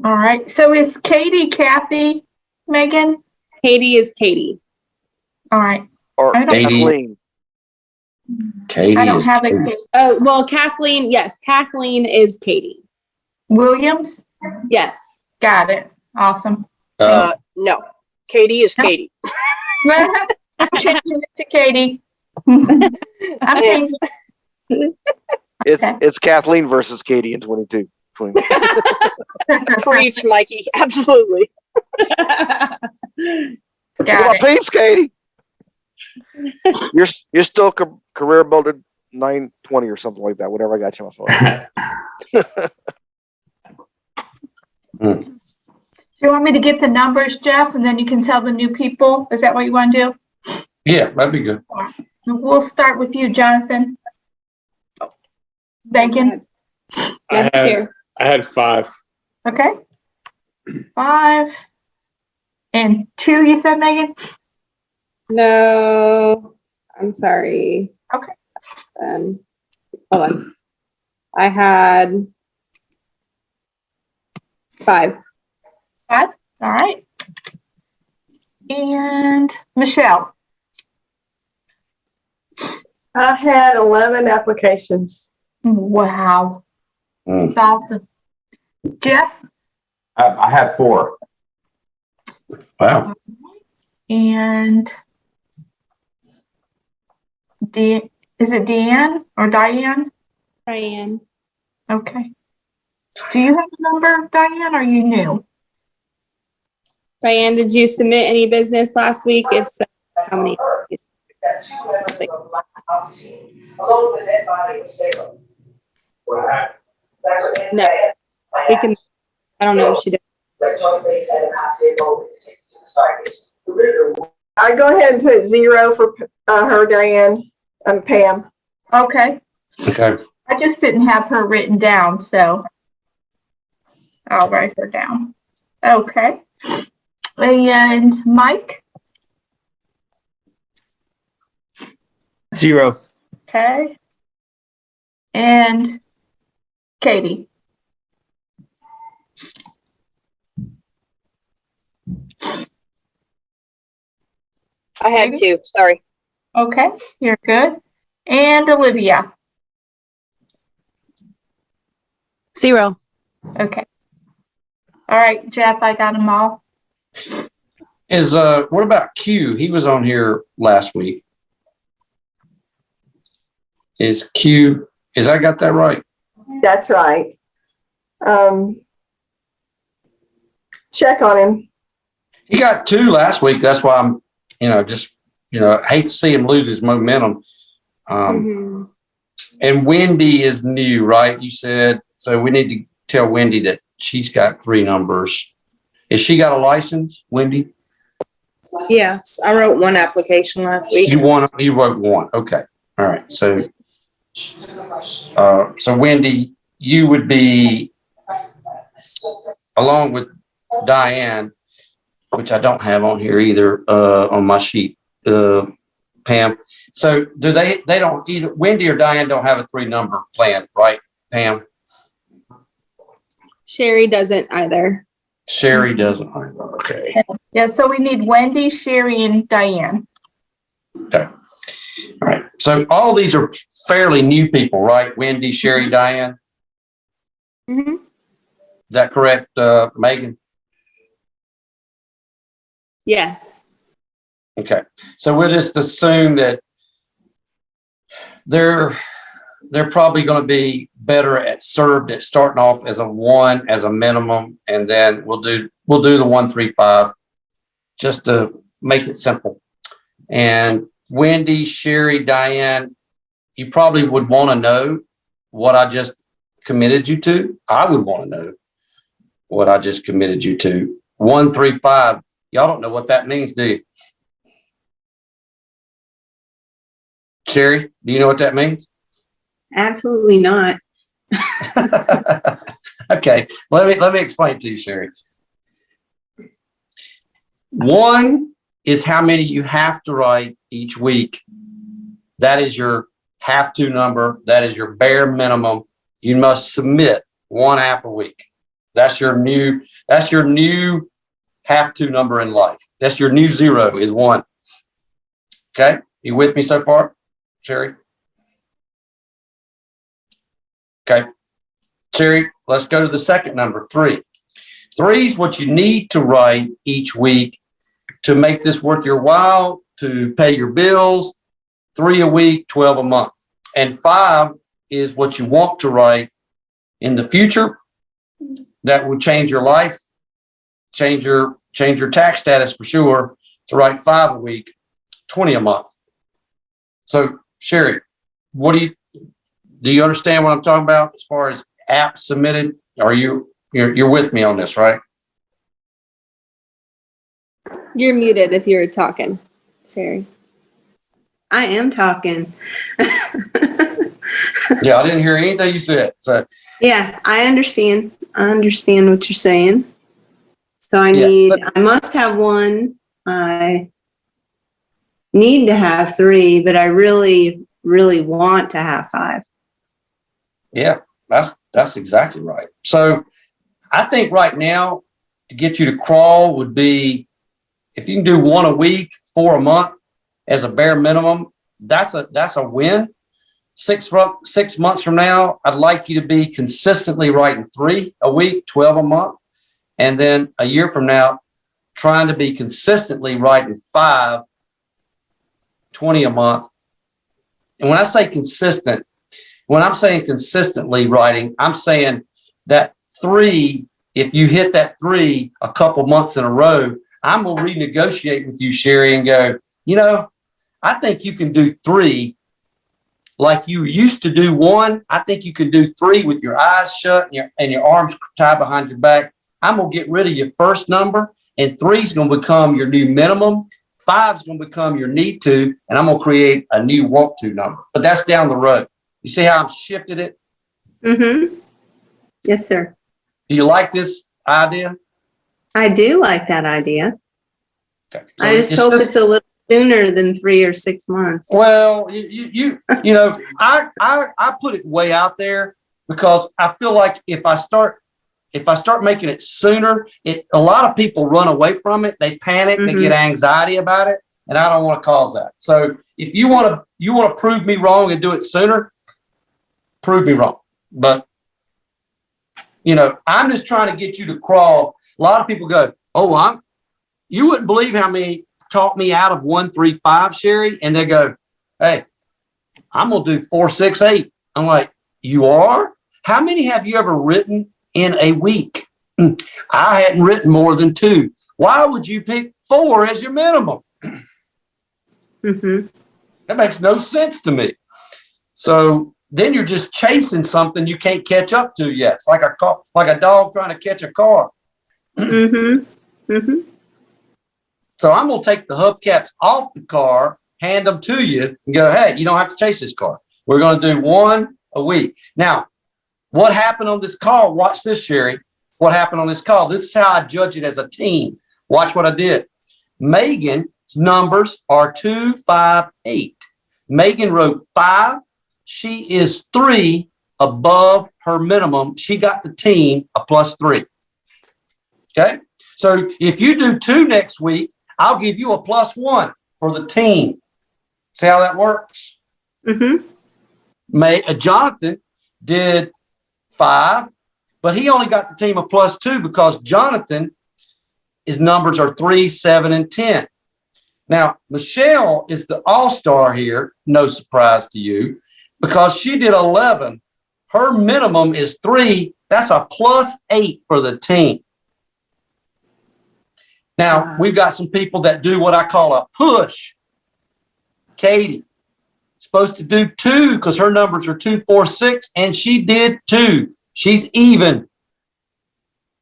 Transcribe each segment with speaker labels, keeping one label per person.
Speaker 1: All right. So is Katie Kathy, Megan?
Speaker 2: Katie is Katie.
Speaker 1: All right.
Speaker 3: Or
Speaker 1: I don't-
Speaker 3: Kathleen.
Speaker 4: Katie
Speaker 1: I don't
Speaker 4: is
Speaker 1: have a
Speaker 4: Katie.
Speaker 1: Kate.
Speaker 2: Oh, well, Kathleen. Yes, Kathleen is Katie.
Speaker 1: Williams?
Speaker 2: Yes.
Speaker 1: Got it. Awesome.
Speaker 5: No, Katie is
Speaker 1: No.
Speaker 5: Katie.
Speaker 1: I'm changing it to Katie. I'm changing
Speaker 3: It's Kathleen versus Katie in 22.
Speaker 5: Preach, Mikey. Absolutely.
Speaker 1: Got
Speaker 3: What
Speaker 1: it.
Speaker 3: peeps, Katie? You're still career molded 920 or something like that. Whatever I got you on my phone.
Speaker 1: Do you want me to get the numbers, Jeff, and then you can tell the new people? Is that what you want to do?
Speaker 4: Yeah, that'd be good.
Speaker 1: We'll start with you, Jonathan. Megan.
Speaker 2: Yes, here.
Speaker 6: I had 5.
Speaker 1: Okay. 5. And 2, you said, Megan?
Speaker 2: No, I'm sorry.
Speaker 1: Okay.
Speaker 2: Hold on. I had 5.
Speaker 1: 5. All right. And Michelle.
Speaker 7: I had 11 applications.
Speaker 1: Wow.
Speaker 4: Mm.
Speaker 1: That's awesome. Jeff
Speaker 8: I had 4.
Speaker 4: Wow.
Speaker 1: and is it Deanne or Diane?
Speaker 2: Diane.
Speaker 1: Okay. Do you have a number, Diane, or are you new?
Speaker 2: Diane, did you submit any business last week? If so, how many? No, we can. I don't know if she did.
Speaker 7: I go ahead and put 0 for her, Diane, and Pam.
Speaker 1: Okay.
Speaker 4: Okay.
Speaker 1: I just didn't have her written down, so I'll write her down. Okay. And Mike?
Speaker 6: 0.
Speaker 1: Okay. And Katie?
Speaker 5: I had 2. Sorry.
Speaker 1: Okay, you're good. And Olivia?
Speaker 9: 0.
Speaker 1: Okay. All right, Jeff, I got them all.
Speaker 4: What about Q? He was on here last week. Is I got that right?
Speaker 7: That's right. Check on him.
Speaker 4: He got 2 last week. That's why I'm, I hate to see him lose his momentum. And Wendy is new, right? You said, so we need to tell Wendy that she's got 3 numbers. Has she got a license, Wendy?
Speaker 9: Yes, I wrote 1 application last week.
Speaker 4: You wrote 1. Okay. All right. So Wendy, you would be, along with Diane, which I don't have on here either, on my sheet, Pam. So they don't either, Wendy or Diane don't have a 3 number plan, right, Pam?
Speaker 2: Sherry doesn't either.
Speaker 4: Sherry doesn't either. Okay.
Speaker 1: Yeah, so we need Wendy, Sherry, and Diane.
Speaker 4: Okay. All right. So all these are fairly new people, right? Wendy, Sherry, Diane.
Speaker 2: Mm-hmm.
Speaker 4: Is that correct, Megan?
Speaker 2: Yes.
Speaker 4: Okay. So we'll just assume that they're probably going to be better at starting off as a 1 as a minimum, and then we'll do the 1, 3, 5 just to make it simple. And Wendy, Sherry, Diane, you probably would want to know what I just committed you to. I would want to know what I just committed you to. 1, 3, 5. Y'all don't know what that means, do you? Sherry, do you know what that means?
Speaker 9: Absolutely not.
Speaker 4: Okay, let me explain to you, Sherry. 1 is how many you have to write each week. That is your have to number. That is your bare minimum. You must submit 1 app a week. That's your new have to number in life. That's your new 0 is 1. Okay. You with me so far, Sherry? Okay. Sherry, let's go to the second number, 3. 3 is what you need to write each week to make this worth your while, to pay your bills. 3 a week, 12 a month. And 5 is what you want to write in the future that will change your life, change your tax status for sure, to write 5 a week, 20 a month. So Sherry, do you understand what I'm talking about as far as apps submitted? Are you're with me on this, right?
Speaker 2: You're muted if you're talking, Sherry.
Speaker 9: I am talking.
Speaker 4: Yeah, I didn't hear anything you said. So
Speaker 9: Yeah, I understand. I understand what you're saying. So
Speaker 4: Yeah,
Speaker 9: I must have 1. I need to have 3, but I really, really want to have 5.
Speaker 4: yeah, that's exactly right. So I think right now to get you to crawl would be, if you can do 1 a week, 4 a month as a bare minimum, that's a win. 6 months from now, I'd like you to be consistently writing 3 a week, 12 a month. And then a year from now, trying to be consistently writing 5, 20 a month. And when I say consistent, when I'm saying consistently writing, I'm saying that 3, if you hit that 3 a couple months in a row, I'm going to renegotiate with you, Sherry, and go, I think you can do 3 like you used to do 1. I think you can do 3 with your eyes shut and your arms tied behind your back. I'm going to get rid of your first number, and 3 is going to become your new minimum. 5 is going to become your need to, and I'm going to create a new want to number. But that's down the road. You see how I've shifted it?
Speaker 9: Mm-hmm. Yes, sir.
Speaker 4: Do you like this idea?
Speaker 9: I do like that idea.
Speaker 4: Okay. So
Speaker 9: I just hope it's a little sooner than 3 or 6 months.
Speaker 4: Well, I put it way out there because I feel like if I start making it sooner, a lot of people run away from it. They panic, they get anxiety about it, and I don't want to cause that. So if you want to prove me wrong and do it sooner, prove me wrong. But I'm just trying to get you to crawl. A lot of people go, "Oh, you wouldn't believe how many talk me out of 1, 3, 5, Sherry," and they go, "Hey, I'm gonna do 4, 6, 8." I'm like, "You are? How many have you ever written in a week?" I hadn't written more than 2. Why would you pick 4 as your minimum?
Speaker 9: Mm-hmm.
Speaker 4: That makes no sense to me. So then you're just chasing something you can't catch up to yet. It's like a dog trying to catch a car.
Speaker 9: Mm-hmm. Mm-hmm.
Speaker 4: So I'm going to take the hubcaps off the car, hand them to you, and go, "Hey, you don't have to chase this car. We're going to do 1 a week." Now, what happened on this call? Watch this, Sherry. What happened on this call? This is how I judge it as a team. Watch what I did. Megan's numbers are 2, 5, 8. Megan wrote 5. She is 3 above her minimum. She got the team a +3. Okay. So if you do 2 next week, I'll give you a +1 for the team. See how that works?
Speaker 9: Mm-hmm.
Speaker 4: Jonathan did 5, but he only got the team a +2 because Jonathan, his numbers are 3, 7, and 10. Now, Michelle is the all-star here. No surprise to you, because she did 11. Her minimum is 3. That's a +8 for the team. Now, we've got some people that do what I call a push. Katie, supposed to do 2 because her numbers are 2, 4, 6, and she did 2. She's even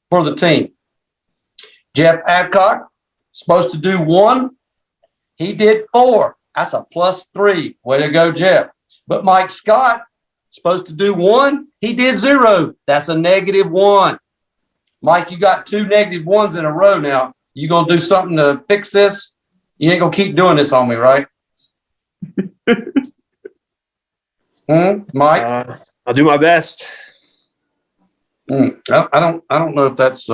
Speaker 4: for the team. Jeff Adcock, supposed to do 1. He did 4. That's a +3. Way to go, Jeff. But Mike Scott, supposed to do 1. He did 0. That's a -1. Mike, you got 2 -1s in a row now. You going to do something to fix this? You ain't going to keep doing this on me, right? Mike?
Speaker 6: I'll do my best.
Speaker 4: I don't know if that's,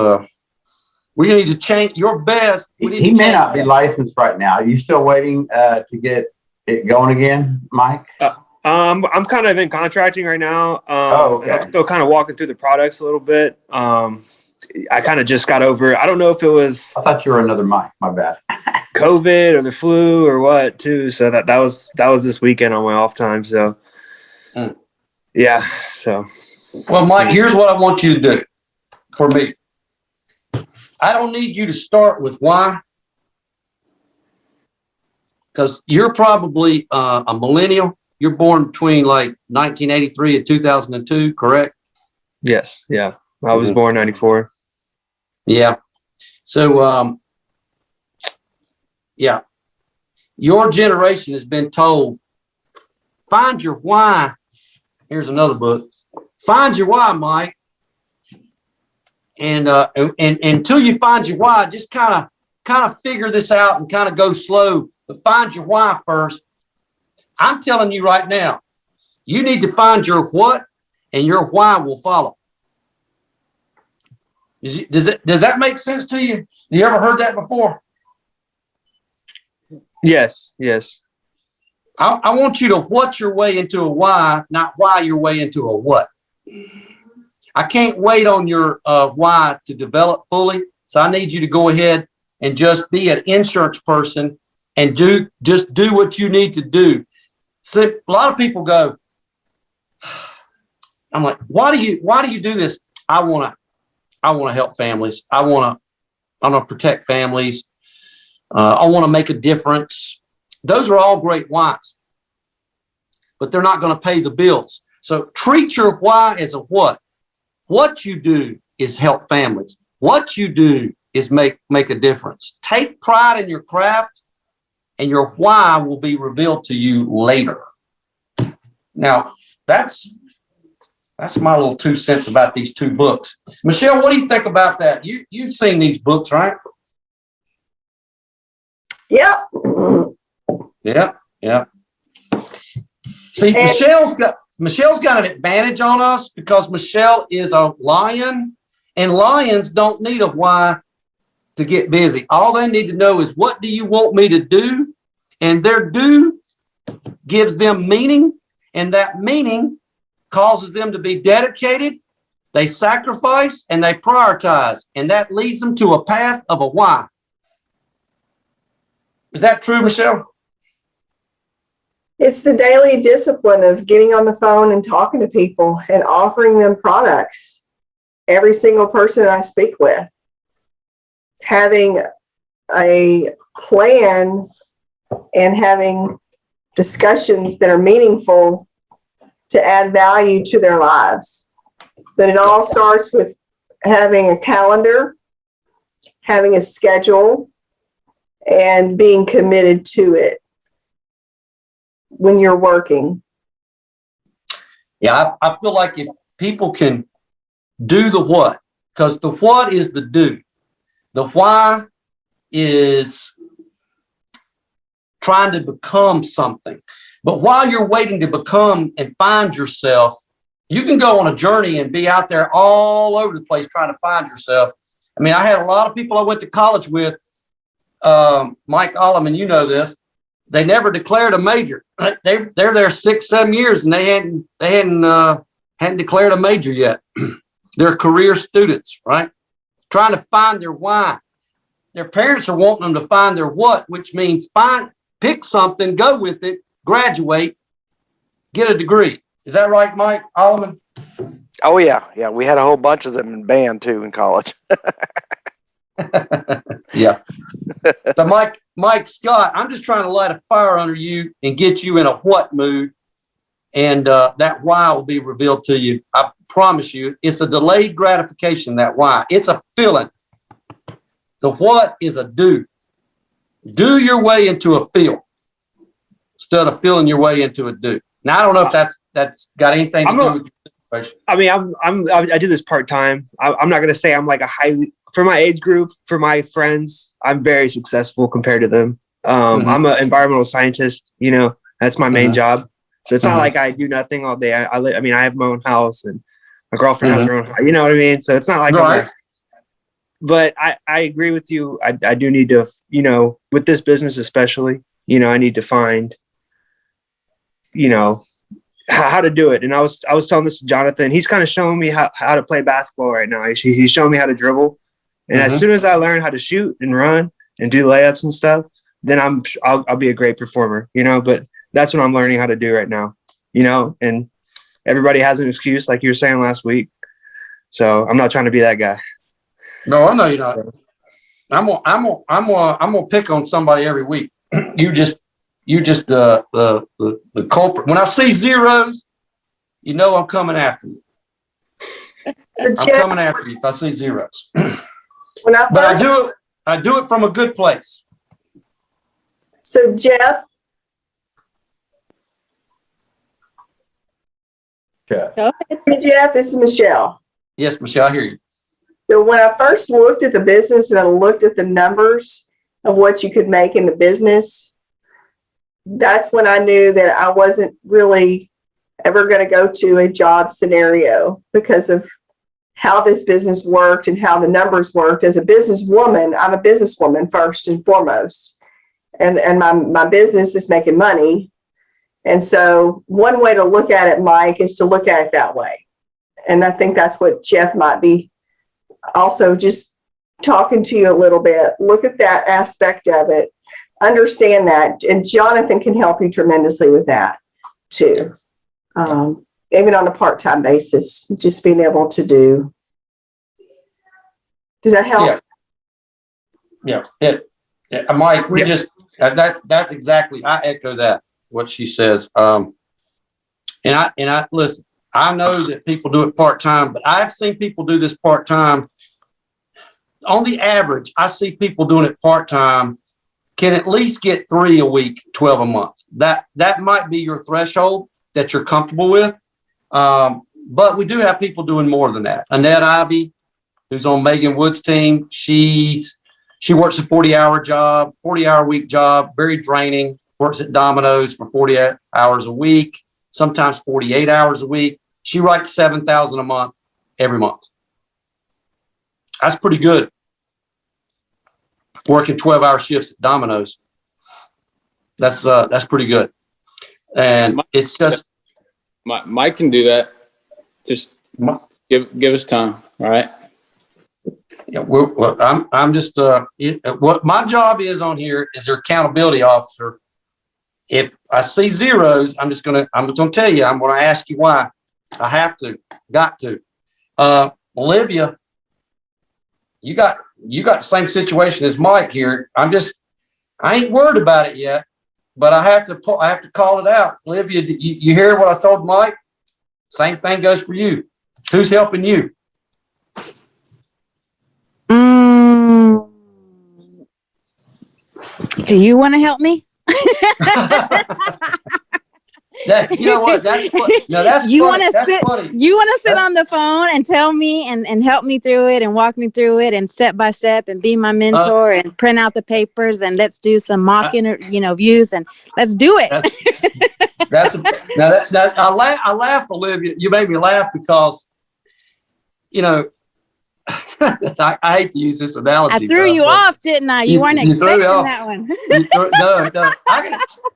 Speaker 4: we need to change your best. We need
Speaker 8: He
Speaker 4: to
Speaker 8: may
Speaker 4: change
Speaker 8: not be
Speaker 4: that.
Speaker 8: licensed right now. Are you still waiting to get it going again, Mike?
Speaker 6: I'm kind of in contracting right now.
Speaker 8: Okay.
Speaker 6: And I'm still kind of walking through the products a little bit. I kind of just got over. I don't know if it was
Speaker 8: I thought you were another Mike. My bad.
Speaker 6: COVID or the flu or what too. So that was this weekend on my off time. So yeah. So
Speaker 4: Well, Mike, here's what I want you to do for me. I don't need you to start with why, because you're probably a millennial. You're born between like 1983 and 2002, correct?
Speaker 6: yes, yeah. I was born 94.
Speaker 4: Yeah. So, yeah, your generation has been told, find your why. Here's another book. Find your why, Mike. And until you find your why, just kind of figure this out and kind of go slow, but find your why first. I'm telling you right now, you need to find your what, and your why will follow. Does that make sense to you? You ever heard that before?
Speaker 6: Yes.
Speaker 4: I want you to what your way into a why, not why your way into a what. I can't wait on your why to develop fully. So I need you to go ahead and just be an insurance person and just do what you need to do. So a lot of people go, I'm like, why do you do this? I want to help families. I want to protect families. I want to make a difference. Those are all great whys, but they're not going to pay the bills. So treat your why as a what. What you do is help families. What you do is make a difference. Take pride in your craft, and your why will be revealed to you later. Now, that's my little 2 cents about these two books. Michelle, what do you think about that? You've seen these books, right?
Speaker 7: Yep.
Speaker 4: Yeah. See,
Speaker 7: And-
Speaker 4: Michelle's got an advantage on us because Michelle is a lion, and lions don't need a why to get busy. All they need to know is, what do you want me to do? And their do gives them meaning, and that meaning causes them to be dedicated. They sacrifice and they prioritize, and that leads them to a path of a why. Is that true, Michelle?
Speaker 7: It's the daily discipline of getting on the phone and talking to people and offering them products. Every single person I speak with, having a plan and having discussions that are meaningful to add value to their lives. But it all starts with having a calendar, having a schedule, and being committed to it when you're working.
Speaker 4: Yeah, I feel like if people can do the what, because the what is the do. The why is trying to become something. But while you're waiting to become and find yourself, you can go on a journey and be out there all over the place trying to find yourself. I mean, I had a lot of people I went to college with, Mike Alleman, you know this. They never declared a major. They're there 6-7 years and they hadn't declared a major yet. They're career students, right? Trying to find their why. Their parents are wanting them to find their what, which means pick something, go with it, graduate, get a degree. Is that right, Mike Alleman?
Speaker 3: Oh yeah. We had a whole bunch of them in band too in college.
Speaker 4: Yeah. So Mike Scott, I'm just trying to light a fire under you and get you in a what mood. And that why will be revealed to you. I promise you, it's a delayed gratification, that why. It's a feeling. The what is a do. Do your way into a feel instead of feeling your way into a do. Now, I don't know if that's got anything to do with your situation.
Speaker 6: I mean, I do this part-time. I'm not going to say I'm like for my age group, for my friends, I'm very successful compared to them. I'm an environmental scientist, that's my main job. So it's not like I do nothing all day. I mean, I have my own house and my girlfriend has her own house. You know what I mean? So it's not like
Speaker 4: Right.
Speaker 6: but I agree with you. I do need to, you know, with this business especially, you know, I need to find, you know, how to do it. And I was telling this to Jonathan. He's kind of showing me how to play basketball right now. He's showing me how to dribble. And as soon as I learn how to shoot and run and do layups and stuff, then I'll be a great performer, you know. But that's what I'm learning how to do right now, you know. And everybody has an excuse, like you were saying last week. So I'm not trying to be that guy.
Speaker 4: No, I know you're not. I'm gonna pick on somebody every week. You just the culprit. When I see zeros, you know I'm coming after you. I'm coming after you if I see zeros.
Speaker 7: When I
Speaker 4: But
Speaker 7: first,
Speaker 4: I do it from a good place.
Speaker 7: so Jeff,
Speaker 8: Okay.
Speaker 2: Go ahead.
Speaker 7: hey Jeff, this is Michelle.
Speaker 4: Yes, Michelle, I hear you.
Speaker 7: So when I first looked at the business and I looked at the numbers of what you could make in the business, that's when I knew that I wasn't really ever going to go to a job scenario because of how this business worked and how the numbers worked. As a businesswoman, I'm a businesswoman first and foremost. And my business is making money. And so one way to look at it, Mike, is to look at it that way. And I think that's what Jeff might be also just talking to you a little bit. Look at that aspect of it. Understand that. And Jonathan can help you tremendously with that too. Even on a part-time basis, just being able to do. Does that help?
Speaker 4: Yeah. Mike, we just that's exactly. I echo that what she says. And I listen. I know that people do it part-time, but I've seen people do this part-time. On the average, I see people doing it part-time can at least get 3 a week, 12 a month. That might be your threshold that you're comfortable with. But we do have people doing more than that. Annette Ivy, who's on Megan Wood's team, she works a 40-hour week job, very draining, works at Domino's for 40 hours a week, sometimes 48 hours a week. She writes $7,000 a month every month. That's pretty good. Working 12-hour shifts at Domino's. That's pretty good. And it's just
Speaker 10: Mike can do that. Just give us time. All right.
Speaker 4: Yeah, I'm just what my job is on here is their accountability officer. If I see zeros, I'm just gonna tell you. I'm gonna ask you why. I have to, got to. Olivia, you got the same situation as Mike here. I ain't worried about it yet, but I have to call it out. Olivia, you hear what I told Mike? Same thing goes for you. Who's helping you?
Speaker 11: Do you want to help me?
Speaker 4: You know what? That's funny. No, that's
Speaker 11: you
Speaker 4: funny.
Speaker 11: want to sit.
Speaker 4: Funny.
Speaker 11: You want to sit on the phone and tell me and help me through it and walk me through it and step by step and be my mentor and print out the papers and let's do some mock views and let's do it.
Speaker 4: I laugh, Olivia. You made me laugh because, I hate to use this analogy.
Speaker 11: I threw you off, didn't I? You weren't expecting that one.
Speaker 4: No.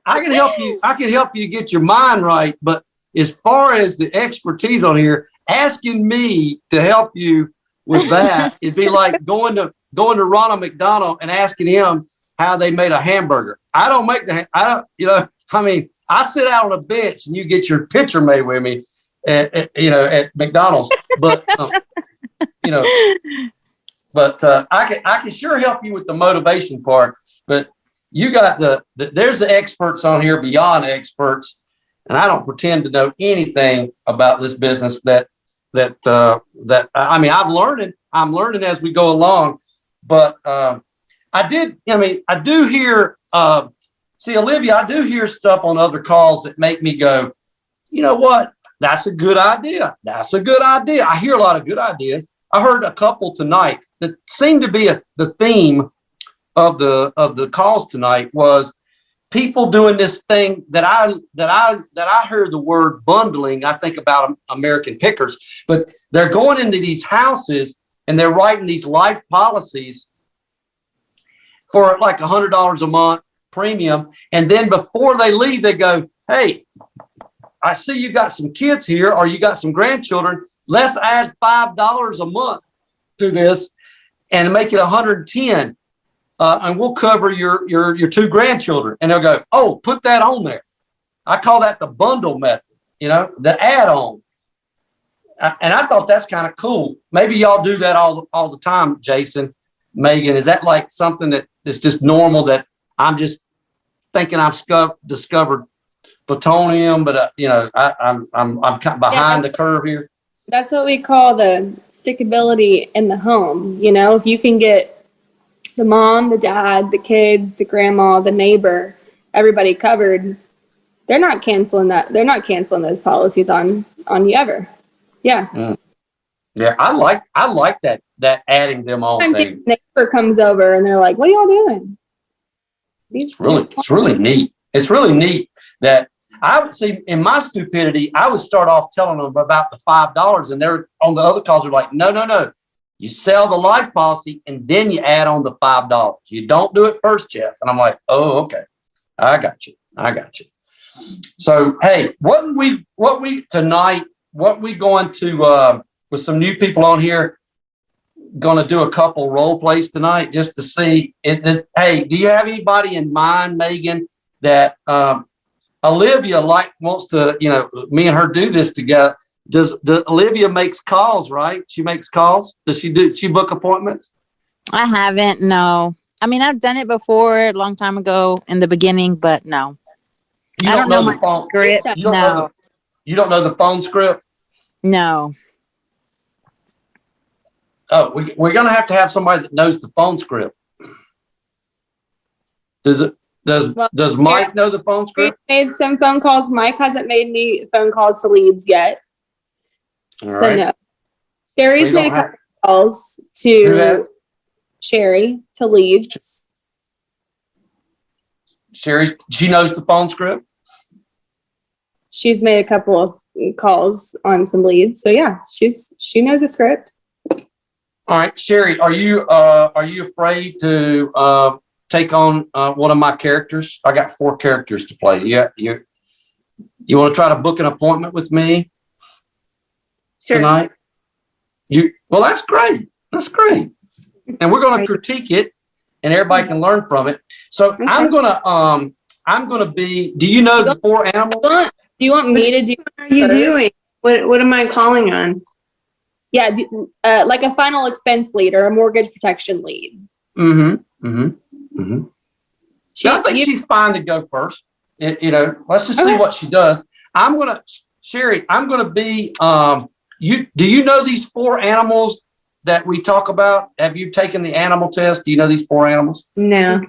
Speaker 4: I can help you. I can help you get your mind right. But as far as the expertise on here, asking me to help you with that, it'd be like going to Ronald McDonald and asking him how they made a hamburger. I don't make I sit out on a bench and you get your picture made with me at McDonald's. But I can sure help you with the motivation part. But you got there's the experts on here beyond experts, and I don't pretend to know anything about this business. I'm learning as we go along. But I do hear. See, Olivia, I do hear stuff on other calls that make me go, you know what? That's a good idea. That's a good idea. I hear a lot of good ideas. I heard a couple tonight that seemed to be the theme of the calls tonight was people doing this thing that I heard the word bundling. I think about American Pickers, but they're going into these houses and they're writing these life policies for like $100 a month premium. And then before they leave, they go, "Hey, I see you got some kids here, or you got some grandchildren. Let's add $5 a month to this and make it 110. And we'll cover your 2 grandchildren." And they'll go, "Oh, put that on there." I call that the bundle method, the add-on. And I thought that's kind of cool. Maybe y'all do that all the time, Jason, Megan. Is that like something that is just normal that I'm just thinking I've discovered plutonium, but I'm kind of behind the curve here.
Speaker 12: That's what we call the stickability in the home. If you can get the mom, the dad, the kids, the grandma, the neighbor, everybody covered, they're not canceling that. They're not canceling those policies on you ever. Yeah.
Speaker 4: Yeah, I like that adding them on thing.
Speaker 12: The neighbor comes over and they're like, "What are y'all doing?"
Speaker 4: It's really neat. It's really neat that I would see in my stupidity, I would start off telling them about the $5, and they're on the other calls are like, no. You sell the life policy and then you add on the $5. You don't do it first, Jeff. And I'm like, oh, okay. I got you. So, hey, what we going to, with some new people on here, going to do a couple role plays tonight just to see it. Hey, do you have anybody in mind, Megan, that, Olivia wants to, me and her do this together. Does Olivia makes calls, right? She makes calls. Does she book appointments?
Speaker 11: I haven't, no. I mean, I've done it before a long time ago in the beginning, but no.
Speaker 4: I don't know the phone
Speaker 11: scripts.
Speaker 4: You don't know the phone script?
Speaker 11: No.
Speaker 4: Oh, we're going to have somebody that knows the phone script. Does Mike know the phone script?
Speaker 12: We made some phone calls. Mike hasn't made any phone calls to leads yet.
Speaker 4: All right.
Speaker 12: So no. Sherry's made a couple calls to Sherry to leads.
Speaker 4: She knows the phone script?
Speaker 12: She's made a couple of calls on some leads. So yeah, she knows the script.
Speaker 4: All right, Sherry, are you afraid to take on one of my characters? I got 4 characters to play. You want to try to book an appointment with me tonight? Well, that's great. And we're going to critique it, and everybody can learn from it. So okay. I'm gonna be. Do you know the 4 animals?
Speaker 12: Do you want me to do?
Speaker 9: What are you doing? What am I calling on?
Speaker 12: Yeah, like a final expense lead or a mortgage protection lead.
Speaker 4: I think she's fine to go first. Let's just see what she does. Sherry, I'm gonna be. Do you know these 4 animals that we talk about? Have you taken the animal test? Do you know these 4 animals?
Speaker 9: No.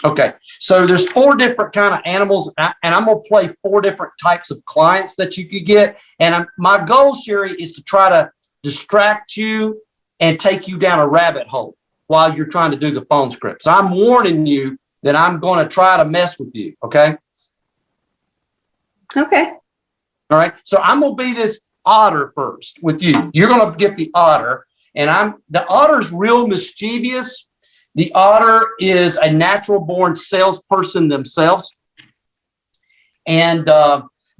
Speaker 4: Okay, so there's 4 different kind of animals, and I'm gonna play 4 different types of clients that you could get. And my goal, Sherry, is to try to distract you and take you down a rabbit hole while you're trying to do the phone script. So I'm warning you that I'm going to try to mess with you. Okay.
Speaker 9: Okay.
Speaker 4: All right. So I'm going to be this otter first with you. You're going to get the otter, and the otter's real mischievous. The otter is a natural born salesperson themselves. And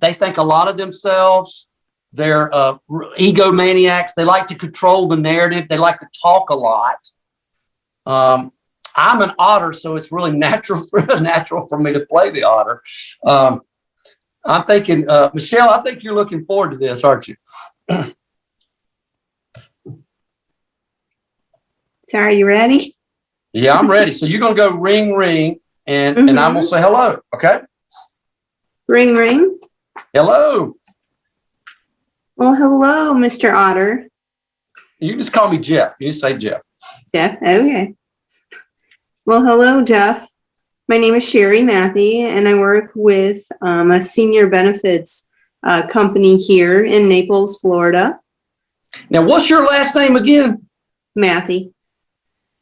Speaker 4: they think a lot of themselves. They're egomaniacs. They like to control the narrative. They like to talk a lot. I'm an otter, so it's really natural for me to play the otter. I'm thinking, Michelle, I think you're looking forward to this, aren't you?
Speaker 9: So are you ready?
Speaker 4: Yeah, I'm ready. So you're going to go ring, ring, and I'm going to say hello, okay?
Speaker 9: Ring, ring.
Speaker 4: Hello.
Speaker 9: Well, hello, Mr. Otter.
Speaker 4: You can just call me Jeff. You just say Jeff.
Speaker 9: Jeff, okay. Well, hello, Jeff. My name is Sherry Matthew, and I work with a senior benefits company here in Naples, Florida.
Speaker 4: Now, what's your last name again?
Speaker 9: Matthew.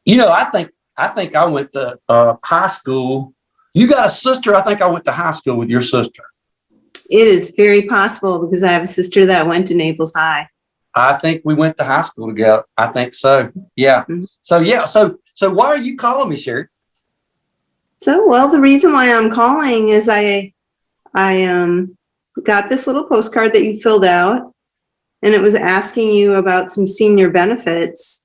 Speaker 4: I think I went to high school You got a sister? I think I went to high school with your sister.
Speaker 9: It is very possible because I have a sister that went to Naples High.
Speaker 4: I think we went to high school together. I think so. Yeah.
Speaker 9: Mhm.
Speaker 4: So yeah. So why are you calling me, Sherry?
Speaker 9: So, well, the reason why I'm calling is I got this little postcard that you filled out, and it was asking you about some senior benefits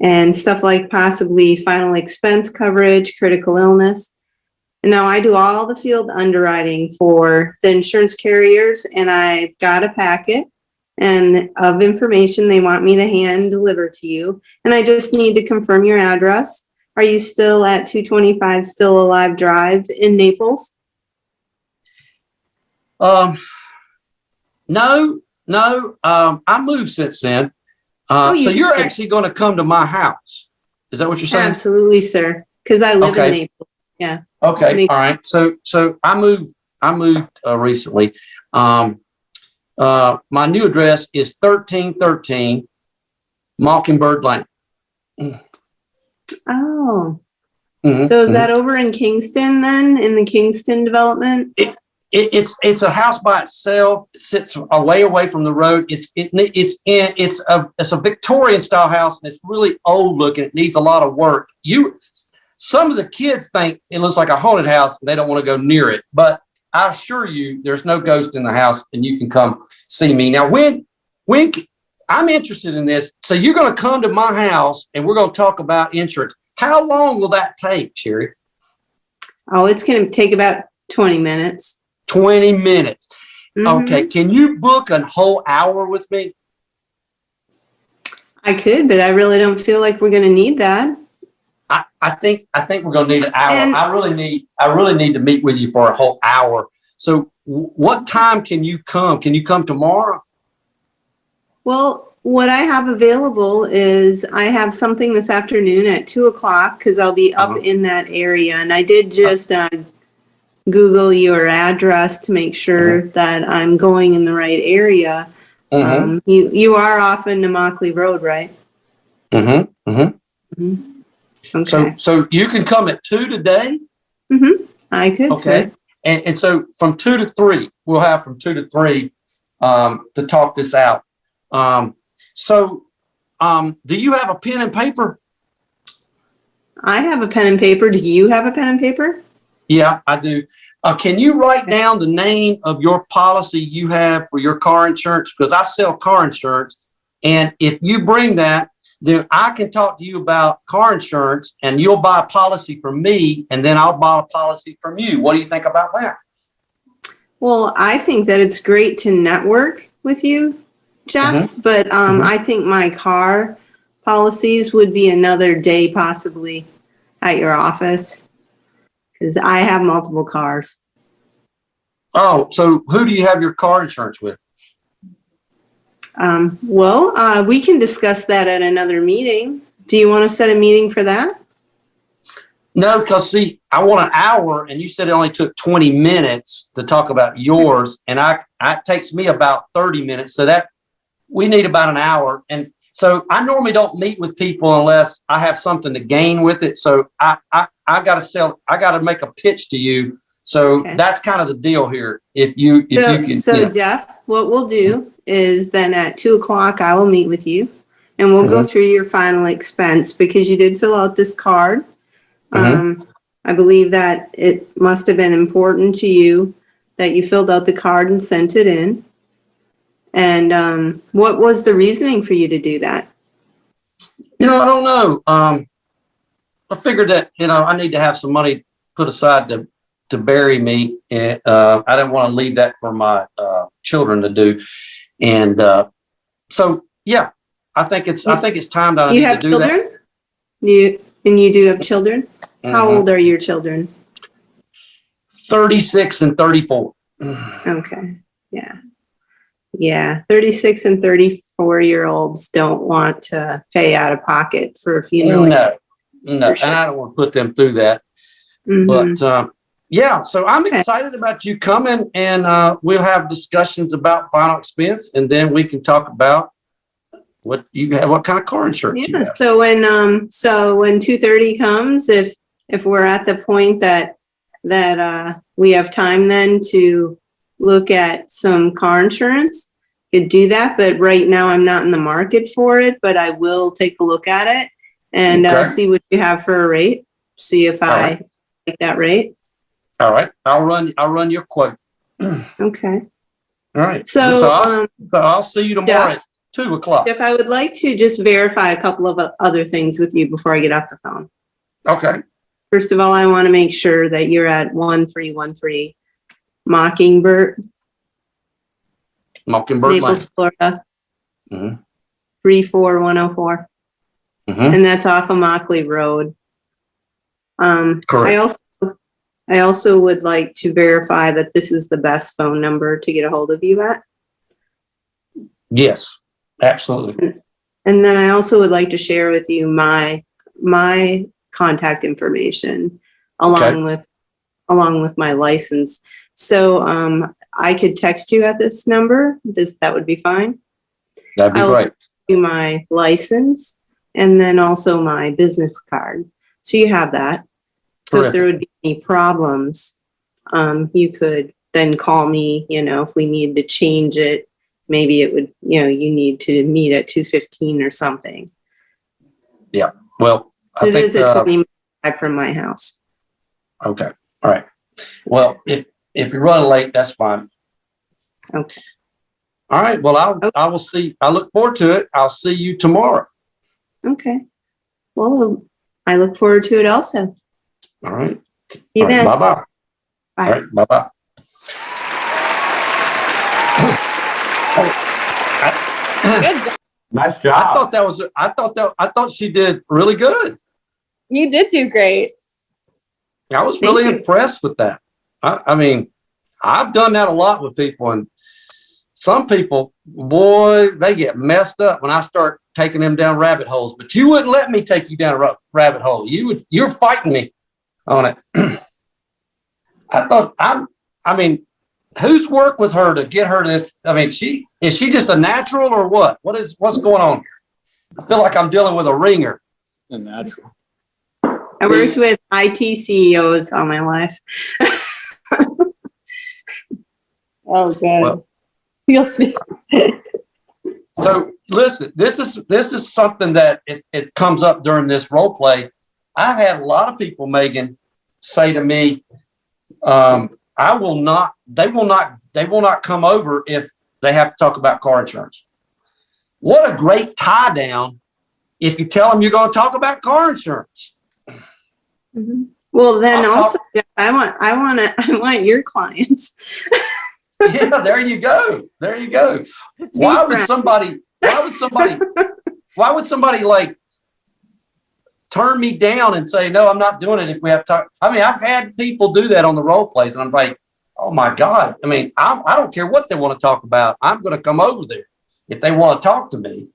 Speaker 9: and stuff like possibly final expense coverage, critical illness. And now I do all the field underwriting for the insurance carriers, and I've got a packet and of information they want me to hand deliver to you. And I just need to confirm your address. Are you still at 225 Still Alive Drive in Naples?
Speaker 4: No. I moved since then.
Speaker 9: You
Speaker 4: So you're
Speaker 9: did.
Speaker 4: actually going to come to my house. Is that what you're saying?
Speaker 9: Absolutely, sir. Because I live in Naples. Yeah.
Speaker 4: Okay. All right. So I moved recently. My new address is 1313 Mockingbird Lane.
Speaker 9: Oh.
Speaker 4: Mhm,
Speaker 9: So is
Speaker 4: mhm.
Speaker 9: that over in Kingston then, in the Kingston development?
Speaker 4: It's a house by itself. It sits away from the road. It's a Victorian style house, and it's really old looking. It needs a lot of work. Some of the kids think it looks like a haunted house, and they don't want to go near it. But I assure you, there's no ghost in the house, and you can come see me. Now, when I'm interested in this, so you're going to come to my house, and we're going to talk about insurance. How long will that take, Sherry?
Speaker 9: Oh, it's going to take about 20 minutes.
Speaker 4: 20 minutes.
Speaker 9: Mhm.
Speaker 4: Okay. Can you book a whole hour with me?
Speaker 9: I could, but I really don't feel like we're going to need that.
Speaker 4: I think we're going to need an hour.
Speaker 9: And-
Speaker 4: I really need to meet with you for a whole hour. So what time can you come? Can you come tomorrow?
Speaker 9: Well, what I have available is I have something this afternoon at 2:00 because I'll be up in that area. And I did just Google your address to make sure that I'm going in the right area. You are off in Namockley Road, right? Okay.
Speaker 4: So you can come at 2 today?
Speaker 9: I could,
Speaker 4: Okay.
Speaker 9: sir.
Speaker 4: And so from 2 to 3, we'll have from 2 to 3 to talk this out. Do you have a pen and paper?
Speaker 9: I have a pen and paper. Do you have a pen and paper?
Speaker 4: Yeah, I do. Can you write down the name of your policy you have for your car insurance? Because I sell car insurance. And if you bring that, then I can talk to you about car insurance and you'll buy a policy from me and then I'll buy a policy from you. What do you think about that?
Speaker 9: Well, I think that it's great to network with you, Jeff, but I think my car policies would be another day possibly at your office because I have multiple cars.
Speaker 4: Oh, so who do you have your car insurance with?
Speaker 9: We can discuss that at another meeting. Do you want to set a meeting for that?
Speaker 4: No, because see, I want an hour and you said it only took 20 minutes to talk about yours. And it takes me about 30 minutes. So that we need about an hour. And so I normally don't meet with people unless I have something to gain with it. So I got to make a pitch to you. So that's kind of the deal here. If you can.
Speaker 9: Jeff, what we'll do is then at 2:00, I will meet with you and we'll go through your final expense because you did fill out this card. I believe that it must have been important to you that you filled out the card and sent it in. And what was the reasoning for you to do that?
Speaker 4: I don't know. I figured that, I need to have some money put aside to bury me. And I didn't want to leave that for my children to do. And so, yeah, I think it's time that I need to do that.
Speaker 9: You have children? You do have children? How old are your children?
Speaker 4: 36 and 34.
Speaker 9: Okay. Yeah. 36 and 34-year-olds don't want to pay out of pocket for a funeral.
Speaker 4: No. And I don't want to put them through that. But so I'm excited about you coming and we'll have discussions about final expense and then we can talk about what you have, what kind of car insurance you have.
Speaker 9: So when 2:30 comes, if we're at the point that that we have time then to look at some car insurance, could do that. But right now I'm not in the market for it, but I will take a look at it and
Speaker 4: Okay.
Speaker 9: see what you have for a rate. See if I
Speaker 4: right.
Speaker 9: like that rate.
Speaker 4: All right. I'll run your quote.
Speaker 9: Okay.
Speaker 4: All right.
Speaker 9: So,
Speaker 4: I'll see you tomorrow
Speaker 9: Jeff?
Speaker 4: at 2:00.
Speaker 9: If I would like to just verify a couple of other things with you before I get off the phone.
Speaker 4: Okay.
Speaker 9: First of all, I want to make sure that you're at 1313 Mockingbird,
Speaker 4: Mockingbird Lane.
Speaker 9: Naples, Florida,
Speaker 4: Mhm.
Speaker 9: 34104.
Speaker 4: Mhm.
Speaker 9: And that's off of Mockley Road.
Speaker 4: Correct.
Speaker 9: I also would like to verify that this is the best phone number to get a hold of you at.
Speaker 4: Yes, absolutely.
Speaker 9: And then I also would like to share with you my contact information along with my license. So I could text you at this number. That would be fine.
Speaker 4: That'd be
Speaker 9: I will
Speaker 4: great.
Speaker 9: text you my license and then also my business card. So you have that. So if there would be any problems, you could then call me, if we need to change it, maybe it would, you need to meet at 2:15 or something.
Speaker 4: Yeah. Well, I
Speaker 9: It
Speaker 4: think,
Speaker 9: is a 20-minute drive from my house.
Speaker 4: okay. All right. Well, if you're running late, that's fine.
Speaker 9: Okay.
Speaker 4: All right. Well, I will see. I look forward to it. I'll see you tomorrow.
Speaker 9: Okay. Well, I look forward to it also.
Speaker 4: All right.
Speaker 9: See you
Speaker 4: All right,
Speaker 9: then.
Speaker 4: bye-bye.
Speaker 9: Bye.
Speaker 4: All right. Bye-bye.
Speaker 12: Good job.
Speaker 8: Nice job.
Speaker 4: I thought she did really good.
Speaker 12: You did do great.
Speaker 4: I was
Speaker 9: Thank
Speaker 4: really
Speaker 9: you.
Speaker 4: impressed with that. I mean, I've done that a lot with people, and some people, boy, they get messed up when I start taking them down rabbit holes. But you wouldn't let me take you down a rabbit hole. You're fighting me on it. I mean, who's worked with her to get her this? I mean, is she just a natural or what? What's going on here? I feel like I'm dealing with a ringer.
Speaker 10: A natural.
Speaker 9: I worked with IT CEOs all my life.
Speaker 12: Oh, good.
Speaker 4: Well,
Speaker 12: Feels me.
Speaker 4: so listen, this is something that it comes up during this role play. I've had a lot of people, Megan, say to me, they will not come over if they have to talk about car insurance. What a great tie down if you tell them you're going to talk about car insurance.
Speaker 9: Mm-hmm. Well, then also, I want your clients.
Speaker 4: Yeah, there you go. There you go. Why would somebody like turn me down and say, no, I'm not doing it if we have to talk? I mean, I've had people do that on the role plays, and I'm like, oh my God. I mean, I don't care what they want to talk about. I'm going to come over there. If they want to talk to me,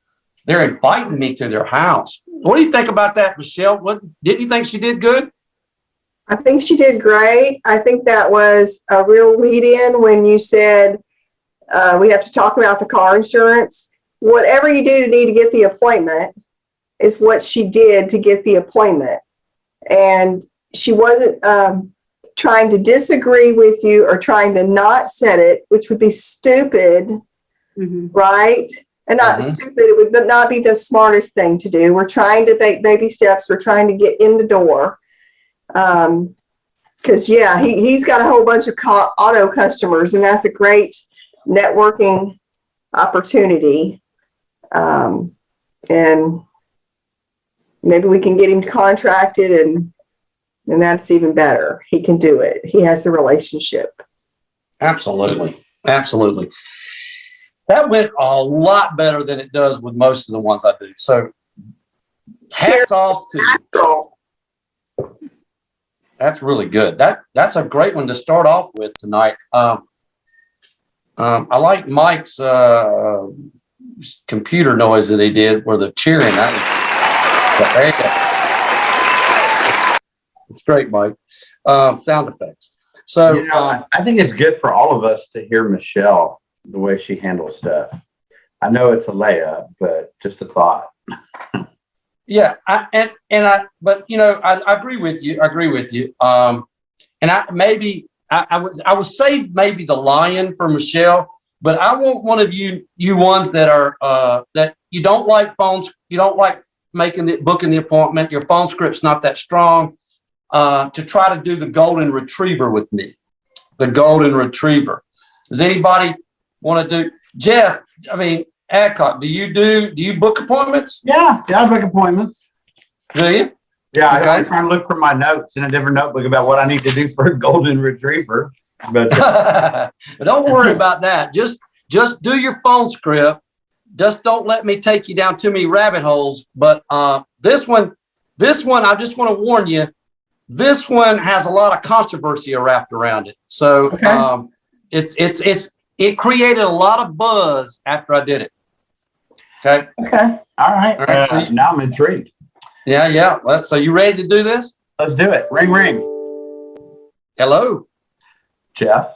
Speaker 4: they're inviting me to their house. What do you think about that, Michelle? Didn't you think she did good?
Speaker 7: I think she did great. I think that was a real lead in when you said we have to talk about the car insurance. Whatever you do to need to get the appointment is what she did to get the appointment. And she wasn't trying to disagree with you or trying to not set it, which would be stupid, right? And not stupid, it would not be the smartest thing to do. We're trying to take baby steps. We're trying to get in the door. Because he's got a whole bunch of auto customers, and that's a great networking opportunity. And maybe we can get him contracted, and that's even better. He can do it. He has the relationship.
Speaker 4: Absolutely. Absolutely. That went a lot better than it does with most of the ones I do. So hats off to you. That's really good. That's a great one to start off with tonight. I like Mike's computer noise that he did where the cheering. There you go. It's great, Mike. Sound effects. So
Speaker 8: I think it's good for all of us to hear Michelle, the way she handles stuff. I know it's a layup, but just a thought.
Speaker 4: Yeah, but I agree with you. and I would say maybe the lion for Michelle, but I want one of you ones that are that you don't like phones, you don't like booking the appointment, your phone script's not that strong, to try to do the golden retriever with me. The golden retriever. Does anybody want to do? Jeff, I mean, Adcock, do you book appointments?
Speaker 8: Yeah, I book appointments.
Speaker 4: Do you?
Speaker 8: Yeah,
Speaker 4: Okay.
Speaker 8: I'm trying to look for my notes in a different notebook about what I need to do for a golden retriever. But
Speaker 4: don't worry about that. Just do your phone script. Just don't let me take you down too many rabbit holes. But this one, I just want to warn you, this one has a lot of controversy wrapped around it. So it created a lot of buzz after I did it. Okay.
Speaker 8: Okay. All right.
Speaker 4: All right. So
Speaker 8: now I'm intrigued.
Speaker 4: Yeah. So you ready to do this?
Speaker 8: Let's do it. Ring, ring.
Speaker 4: Hello,
Speaker 8: Jeff.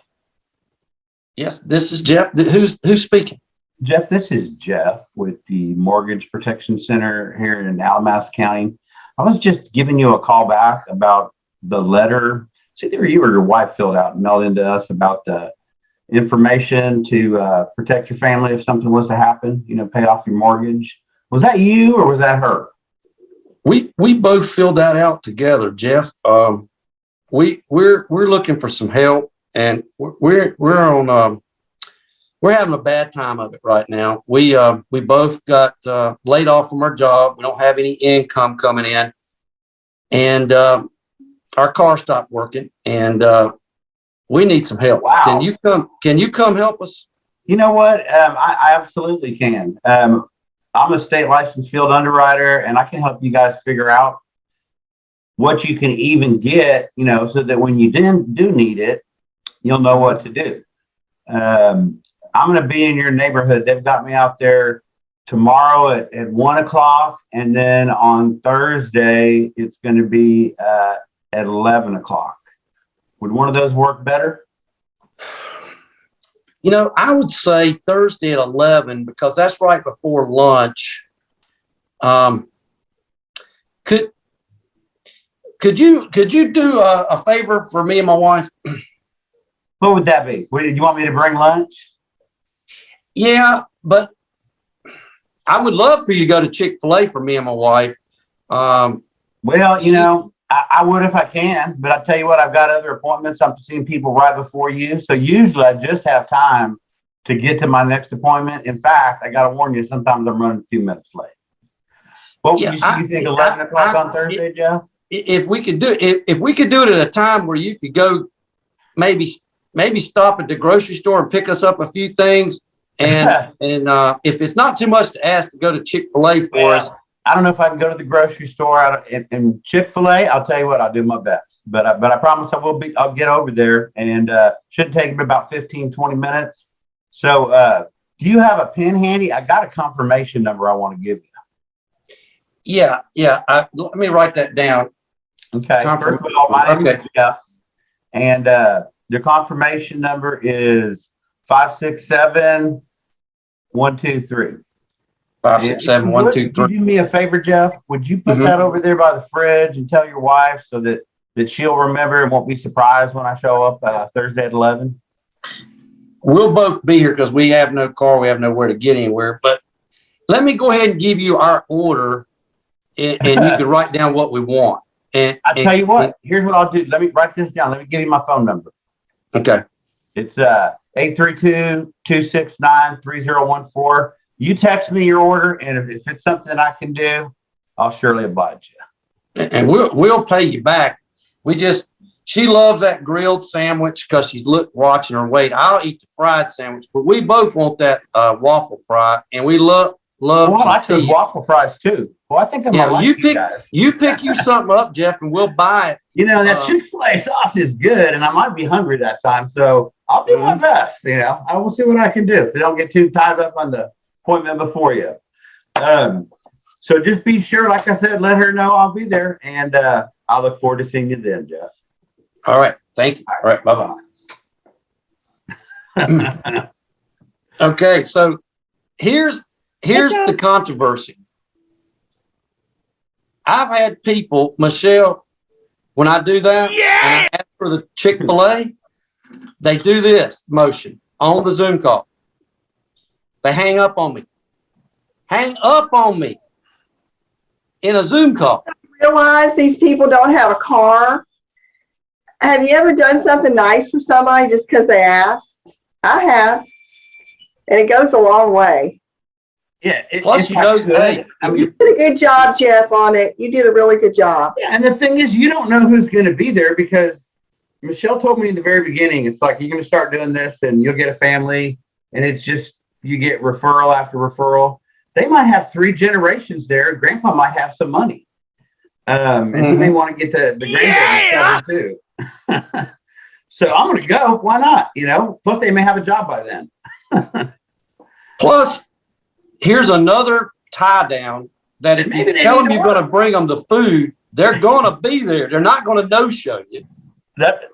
Speaker 4: Yes, this is Jeff. Who's speaking?
Speaker 8: Jeff, this is Jeff with the Mortgage Protection Center here in Alleman County. I was just giving you a call back about the letter. It's either you or your wife filled out and mailed into us about the information to protect your family if something was to happen, pay off your mortgage. Was that you or was that her?
Speaker 4: We both filled that out together, Jeff. We're looking for some help, and we're having a bad time of it right now. We both got laid off from our job. We don't have any income coming in, and our car stopped working, and we need some help.
Speaker 8: Wow.
Speaker 4: Can you come help us?
Speaker 8: You know what? I absolutely can. I'm a state licensed field underwriter, and I can help you guys figure out what you can even get, so that when you do need it, you'll know what to do. I'm going to be in your neighborhood. They've got me out there tomorrow at 1:00, and then on Thursday it's going to be at 11:00. Would one of those work better?
Speaker 4: I would say Thursday at 11 because that's right before lunch. Could you do a favor for me and my wife?
Speaker 8: What would that be? You want me to bring lunch?
Speaker 4: Yeah, but I would love for you to go to Chick-fil-A for me and my wife.
Speaker 8: Well, I would if I can, but I tell you what, I've got other appointments. I'm seeing people right before you. So usually I just have time to get to my next appointment. In fact, I got to warn you, sometimes I'm running a few minutes late. What would you think 11:00 on Thursday, Jeff?
Speaker 4: If we could do it at a time where you could go maybe stop at the grocery store and pick us up a few things. And if it's not too much to ask to go to Chick-fil-A for us.
Speaker 8: I don't know if I can go to the grocery store and Chick-fil-A. I'll tell you what, I'll do my best, but I promise I'll get over there, and should take me about 15-20 minutes. So do you have a pen handy? I got a confirmation number I want to give you.
Speaker 4: Yeah. Let me write that down.
Speaker 8: Okay. First of all, my name is Jeff, and the confirmation number is 567-123.
Speaker 4: 567-123.
Speaker 8: Would you do me a favor, Jeff? Would you put that over there by the fridge and tell your wife so that she'll remember and won't be surprised when I show up Thursday at 11?
Speaker 4: We'll both be here because we have no car. We have nowhere to get anywhere. But let me go ahead and give you our order, and you can write down what we want. And
Speaker 8: I'll tell you what. Here's what I'll do. Let me write this down. Let me give you my phone number.
Speaker 4: Okay.
Speaker 8: It's 832-269-3014. You text me your order, and if it's something I can do, I'll surely oblige you.
Speaker 4: And we'll pay you back. She loves that grilled sandwich because she's watching her weight. I'll eat the fried sandwich, but we both want that waffle fry, and we love.
Speaker 8: I like those waffle fries too. Well, I think I'm gonna like you guys.
Speaker 4: You pick you something up, Jeff, and we'll buy it.
Speaker 8: That Chick-fil-A sauce is good, and I might be hungry that time, so I'll do my best. I will see what I can do if I don't get too tied up on the appointment before you. So just be sure, like I said, let her know I'll be there, and I look forward to seeing you then, Jeff.
Speaker 4: All right. Thank you. All right. Bye-bye. Okay. So here's the controversy. I've had people, Michelle, when I do that, and I ask for the Chick-fil-A, they do this motion on the Zoom call. They hang up on me. Hang up on me in a Zoom call.
Speaker 7: Realize these people don't have a car. Have you ever done something nice for somebody just because they asked? I have. And it goes a long way.
Speaker 8: Yeah.
Speaker 4: Plus, you know, hey, I mean,
Speaker 7: You did a good job, Jeff, on it. You did a really good job.
Speaker 8: Yeah, and the thing is, you don't know who's going to be there because Michelle told me in the very beginning, it's like you're going to start doing this and you'll get a family, and it's just you get referral after referral. They might have 3 generations there. Grandpa might have some money, and he may want to get the grandbaby too. So I'm going to go. Why not? You know. Plus, they may have a job by then.
Speaker 4: plus, here's another tie down that if you tell them you're going to bring them the food, they're going to be there. They're not going to no-show you.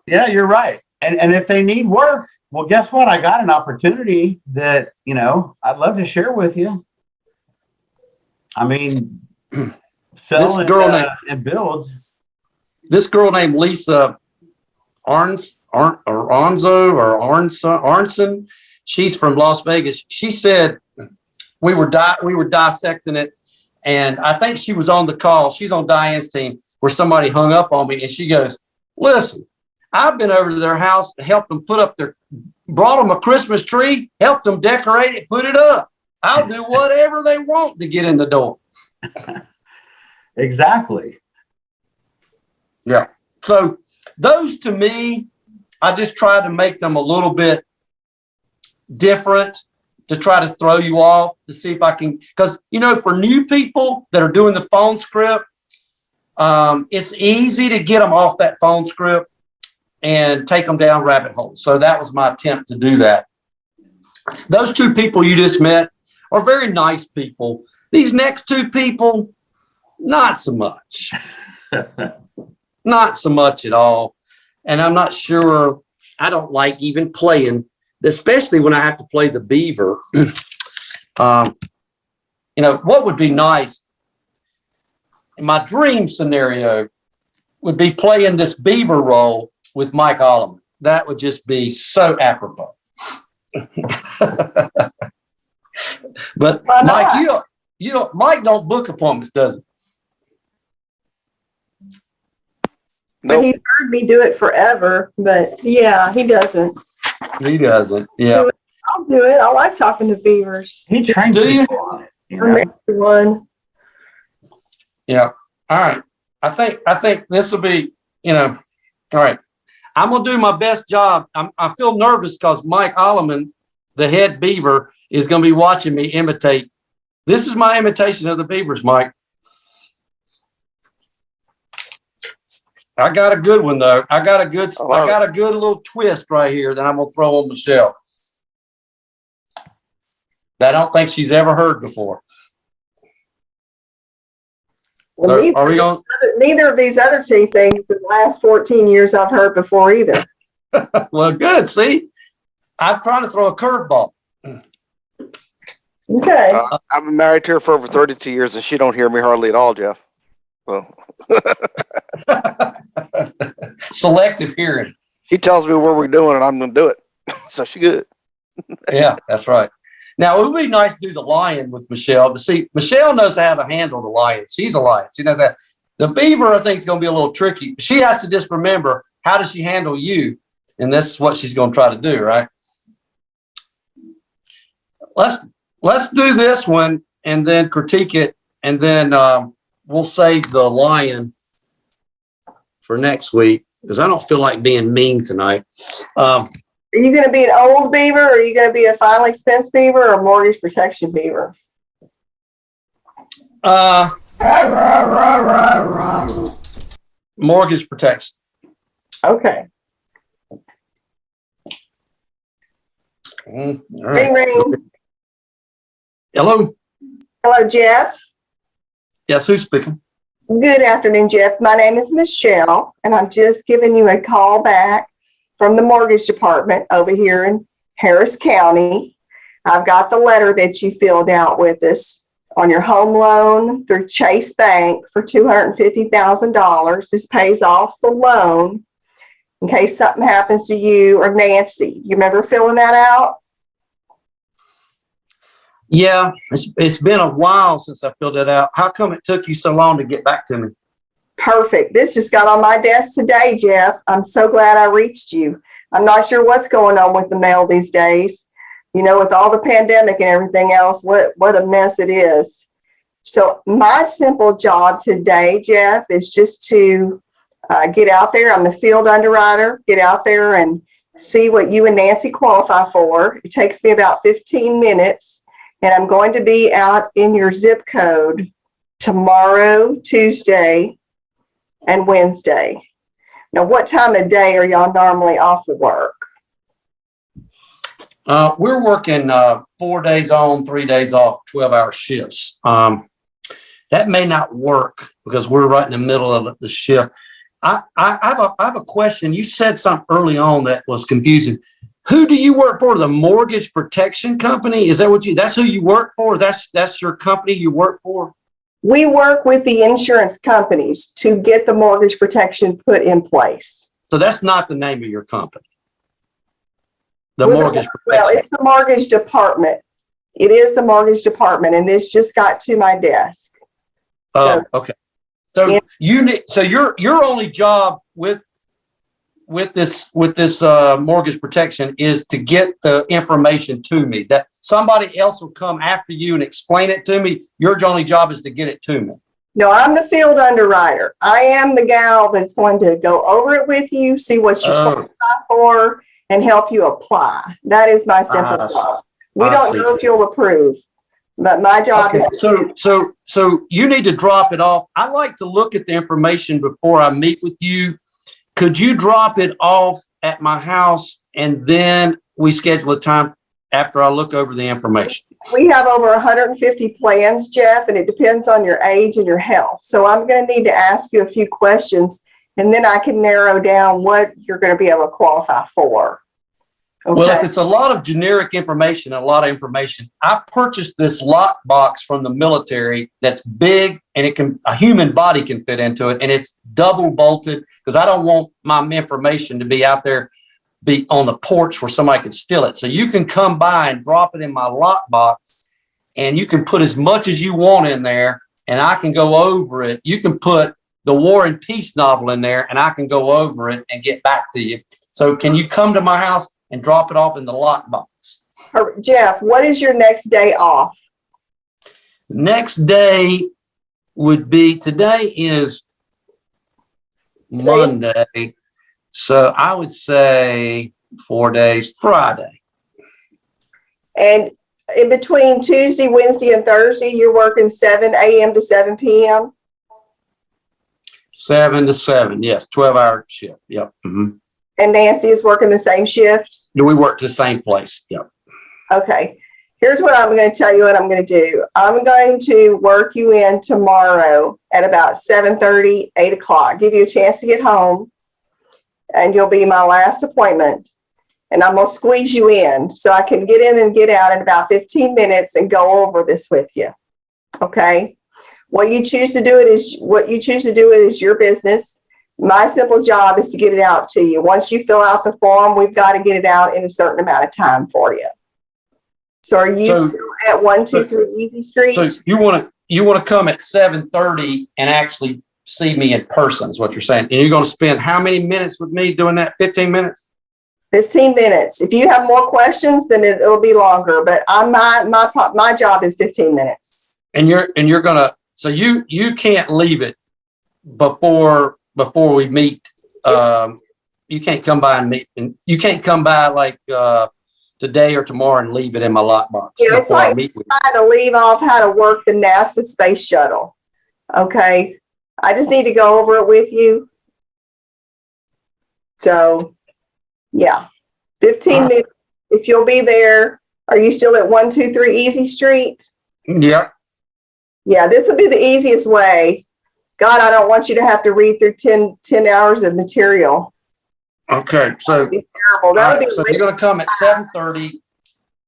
Speaker 8: Yeah, you're right. And if they need work, well, guess what? I got an opportunity that, you know, I'd love to share with you. I mean, sell and build.
Speaker 4: This girl named Lisa Arnson. She's from Las Vegas. She said we were dissecting it, and I think she was on the call. She's on Diane's team where somebody hung up on me, and she goes, "Listen, I've been over to their house and helped them brought them a Christmas tree, helped them decorate it, put it up. I'll do whatever they want to get in the door."
Speaker 8: Exactly.
Speaker 4: Yeah. So those, to me, I just tried to make them a little bit different to try to throw you off to see if I can, because, you know, for new people that are doing the phone script, it's easy to get them off that phone script and take them down rabbit holes. So that was my attempt to do that. Those 2 people you just met are very nice people. These next 2 people, not so much. Not so much at all. And I'm not sure, I don't like even playing, especially when I have to play the beaver. You know, what would be nice in my dream scenario would be playing this beaver role with Mike Alleman. That would just be so apropos. But Mike, Mike don't book appointments, does he?
Speaker 7: But he's heard me do it forever. But yeah, he doesn't.
Speaker 4: He doesn't. Yeah.
Speaker 7: I'll do it. I like talking to beavers.
Speaker 8: He trains people on it.
Speaker 7: I'm married to one.
Speaker 4: Yeah. All right. I think this will be, you know, all right. I'm going to do my best job. I feel nervous because Mike Alleman, the head beaver, is going to be watching me imitate. This is my imitation of the beavers, Mike. I got a good one though. I got a good little twist right here that I'm going to throw on Michelle that I don't think she's ever heard before.
Speaker 7: Well,
Speaker 4: So
Speaker 7: neither of these other 2 things in the last 14 years I've heard before either.
Speaker 4: Well, good. See, I'm trying to throw a curveball.
Speaker 7: Okay.
Speaker 3: I've been married to her for over 32 years, and she don't hear me hardly at all, Jeff. So.
Speaker 4: Selective hearing.
Speaker 3: She tells me what we're doing, and I'm going to do it. So she good.
Speaker 4: Yeah, that's right. Now, it would be nice to do the lion with Michelle. But see, Michelle knows how to handle the lion. She's a lion. She knows that. The beaver, I think, is going to be a little tricky. She has to just remember, how does she handle you? And this is what she's going to try to do, right? Let's do this one and then critique it. And then we'll save the lion for next week because I don't feel like being mean tonight.
Speaker 7: Are you going to be an old beaver, or are you going to be a final expense beaver or mortgage protection beaver?
Speaker 4: Mortgage protection.
Speaker 7: Okay.
Speaker 4: All right.
Speaker 7: Ring, ring.
Speaker 4: Hello.
Speaker 7: Hello, Jeff.
Speaker 4: Yes, who's speaking?
Speaker 7: Good afternoon, Jeff. My name is Michelle, and I'm just giving you a call back from the mortgage department over here in Harris County. I've got the letter that you filled out with us on your home loan through Chase Bank for $250,000. This pays off the loan. in case something happens to you or Nancy. You remember filling that out?
Speaker 4: Yeah, it's been a while since I filled it out. How come it took you so long to get back to me?
Speaker 7: Perfect. This just got on my desk today, Jeff. I'm so glad I reached you. I'm not sure what's going on with the mail these days. You know, with all the pandemic and everything else, what a mess it is. So my simple job today, Jeff, is just to get out there. I'm the field underwriter. Get out there and see what you and Nancy qualify for. It takes me about 15 minutes, and I'm going to be out in your zip code tomorrow, Tuesday, and Wednesday. Now, what time of day are y'all normally off of work?
Speaker 4: We're working 4 days on, 3 days off, 12-hour shifts. That may not work because we're right in the middle of the shift. I have a question. You said something early on that was confusing. Who do you work for? The mortgage protection company? Is that that's who you work for? That's your company you work for?
Speaker 7: We work with the insurance companies to get the mortgage protection put in place.
Speaker 4: So that's not the name of your company. The mortgage protection.
Speaker 7: Well, it's the mortgage department. It is the mortgage department, and this just got to my desk.
Speaker 4: Oh, okay. So your only job with this mortgage protection is to get the information to me. That somebody else will come after you and explain it to me. Your only job is to get it to me.
Speaker 7: No, I'm the field underwriter. I am the gal that's going to go over it with you, see what you qualify for, and help you apply. That is my simple job. We don't know if you'll approve, but my job is.
Speaker 4: So you need to drop it off. I like to look at the information before I meet with you. Could you drop it off at my house and then we schedule a time after I look over the information?
Speaker 7: We have over 150 plans, Jeff, and it depends on your age and your health. So I'm going to need to ask you a few questions, and then I can narrow down what you're going to be able to qualify for. Okay.
Speaker 4: Well, if it's a lot of generic information, I purchased this lock box from the military that's big and a human body can fit into it, and it's double bolted because I don't want my information to be out there, be on the porch where somebody could steal it. So you can come by and drop it in my lock box, and you can put as much as you want in there, and I can go over it. You can put the War and Peace novel in there, and I can go over it and get back to you. So can you come to my house and drop it off in the lockbox?
Speaker 7: Jeff, what is your next day off?
Speaker 4: Next day would be, today is Monday. So I would say 4 days, Friday.
Speaker 7: And in between Tuesday, Wednesday, and Thursday, you're working 7 a.m. to 7 p.m.?
Speaker 4: 7 to 7, yes, 12-hour shift, yep. Mm-hmm.
Speaker 7: And Nancy is working the same shift?
Speaker 4: We work to the same place, yep.
Speaker 7: Okay. Here's what I'm going to tell you what I'm going to do. I'm going to work you in tomorrow at about 7:30, 8 o'clock. Give you a chance to get home, and you'll be my last appointment. And I'm going to squeeze you in so I can get in and get out in about 15 minutes and go over this with you. Okay? What you choose to do it is your business. My simple job is to get it out to you. Once you fill out the form, we've got to get it out in a certain amount of time for you. So are you still at 123 Easy Street?
Speaker 4: So you want to come at 7:30 and actually see me in person is what you're saying. And you're going to spend how many minutes with me doing that? 15 minutes?
Speaker 7: 15 minutes. If you have more questions, then it'll be longer, but my job is 15 minutes.
Speaker 4: And you're going to, so you can't leave it before we meet. You can't come by and meet, and you can't come by like today or tomorrow and leave it in my lockbox.
Speaker 7: Yeah, it's like trying to leave off how to work the NASA space shuttle. Okay. I just need to go over it with you. So, yeah, 15 minutes. If you'll be there, are you still at 123 Easy Street?
Speaker 4: Yep.
Speaker 7: Yeah, this will be the easiest way. God, I don't want you to have to read through 10 hours of material.
Speaker 4: Okay, so, so you're going to come at 7:30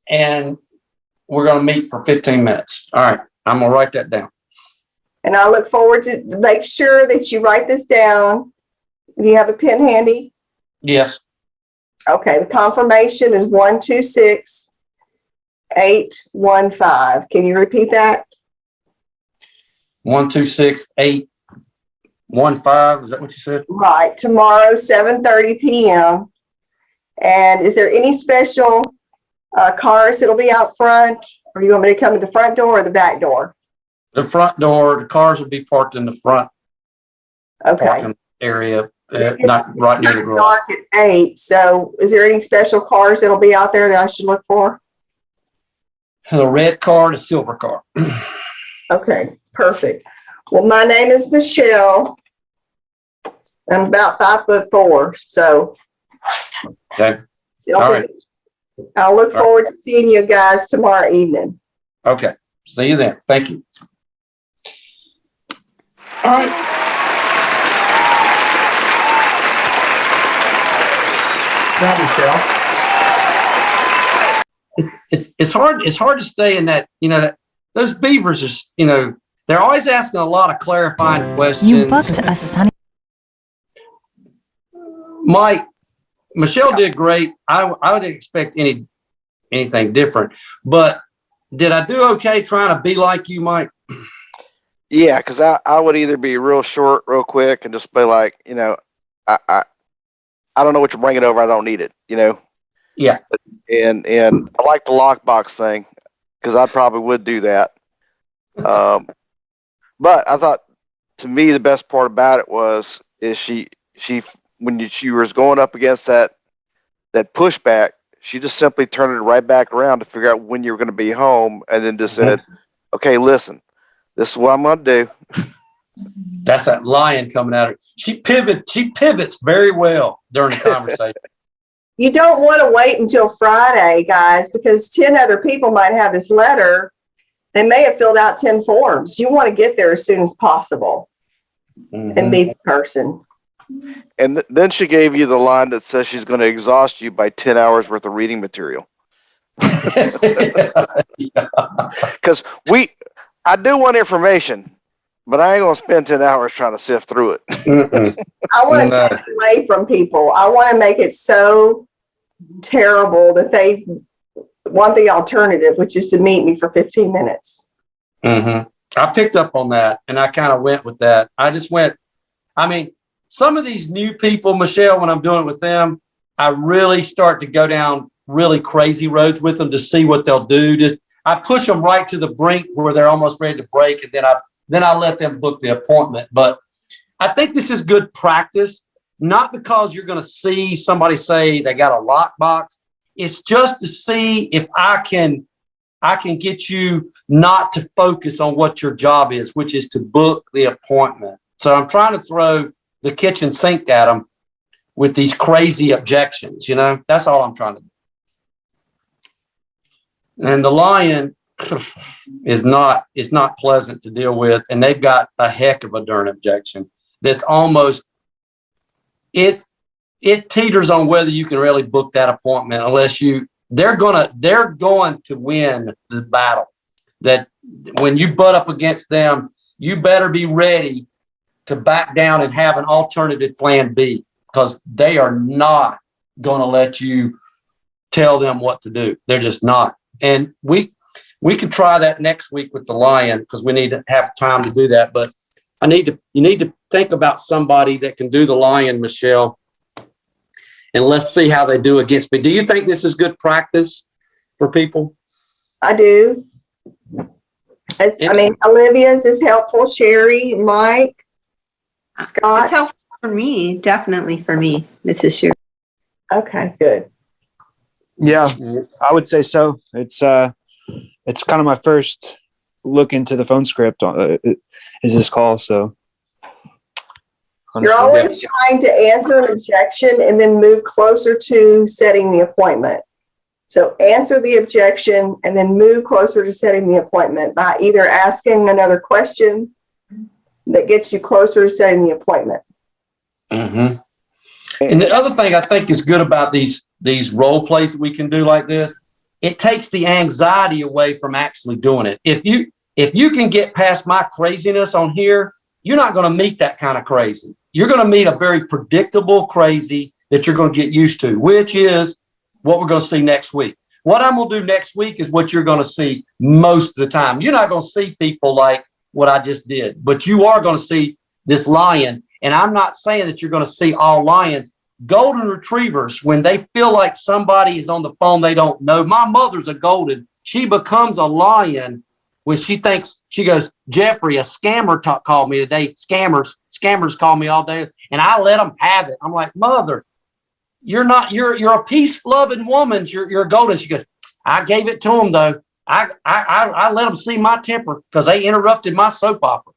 Speaker 4: and we're going to meet for 15 minutes. All right, I'm going to write that down.
Speaker 7: And I look forward to make sure that you write this down. Do you have a pen handy?
Speaker 4: Yes.
Speaker 7: Okay, the confirmation is 126815. Can you repeat that?
Speaker 4: 126815. Is that what you said?
Speaker 7: Right, tomorrow, 7:30 p.m. And is there any special cars that'll be out front? Or you want me to come to the front door or the back door?
Speaker 4: The front door. The cars will be parked in the front
Speaker 7: Okay.
Speaker 4: parking area, not right near the
Speaker 7: It's
Speaker 4: garage.
Speaker 7: dark at 8, so is there any special cars that'll be out there that I should look for?
Speaker 4: The red car and a silver car.
Speaker 7: Okay, perfect. Well, my name is Michelle. I'm about 5'4", so
Speaker 4: Okay. All right.
Speaker 7: I'll look forward to seeing you guys tomorrow evening.
Speaker 4: Okay. See you then. Thank you. All right.
Speaker 8: Now, Michelle.
Speaker 4: It's hard to stay in that, that those beavers are, they're always asking a lot of clarifying questions.
Speaker 13: You booked a sunny.
Speaker 4: Mike, Michelle did great. I would expect anything different, but did I do okay trying to be like you, Mike?
Speaker 3: Yeah, because I would either be real short, real quick, and just be like, I don't know what you're bringing over. I don't need it,
Speaker 4: Yeah.
Speaker 3: And I like the lockbox thing because I probably would do that. But I thought, to me, the best part about it is she when she was going up against that pushback, she just simply turned it right back around to figure out when you were going to be home, and then just said, "Okay, listen, this is what I'm going to do."
Speaker 4: That's that lion coming at her. She pivots very well during the conversation.
Speaker 7: You don't want to wait until Friday, guys, because 10 other people might have this letter. They may have filled out 10 forms. You want to get there as soon as possible and meet the person.
Speaker 3: And then she gave you the line that says she's going to exhaust you by 10 hours worth of reading material. Because I do want information, but I ain't going to spend 10 hours trying to sift through it.
Speaker 7: I want to take it away from people. I want to make it so terrible that they want the alternative, which is to meet me for 15 minutes.
Speaker 4: I picked up on that, and I kind of went with that. Some of these new people, Michelle, when I'm doing it with them, I really start to go down really crazy roads with them to see what they'll do. I push them right to the brink where they're almost ready to break, and then I let them book the appointment. But I think this is good practice, not because you're going to see somebody say they got a lockbox. It's just to see if I can get you not to focus on what your job is, which is to book the appointment. So I'm trying to throw the kitchen sink at them with these crazy objections. That's all I'm trying to do. And the lion is not pleasant to deal with, and they've got a heck of a darn objection that's almost it teeters on whether you can really book that appointment unless they're going to win the battle. That when you butt up against them, you better be ready to back down and have an alternative plan B, because they are not going to let you tell them what to do. They're just not. And we could try that next week with the lion, because we need to have time to do that. But you need to think about somebody that can do the lion, Michelle, and let's see how they do against me. Do you think this is good practice for people?
Speaker 7: I do. Olivia's is helpful. Sherry, Mike, Scott.
Speaker 9: It's helpful for me, definitely for me. This is Sherry.
Speaker 7: Okay, good.
Speaker 6: Yeah, I would say so. It's kind of my first look into the phone script is this call. So honestly,
Speaker 7: you're always trying to answer an objection and then move closer to setting the appointment. So answer the objection and then move closer to setting the appointment by either asking another question that gets you closer to setting the appointment.
Speaker 4: And the other thing I think is good about these role plays that we can do like this, it takes the anxiety away from actually doing it. If you can get past my craziness on here, you're not going to meet that kind of crazy. You're going to meet a very predictable crazy that you're going to get used to, which is what we're going to see next week. What I'm going to do next week is what you're going to see most of the time. You're not going to see people like what I just did, but you are going to see this lion. And I'm not saying that you're going to see all lions. Golden retrievers, when they feel like somebody is on the phone they don't know. My mother's a golden. She becomes a lion when she thinks, she goes, Jeffrey, a scammer called me today. Scammers call me all day, and I let them have it. I'm like, Mother, you're a peace-loving woman. You're a golden. She goes, I gave it to them though. I let them see my temper because they interrupted my soap opera.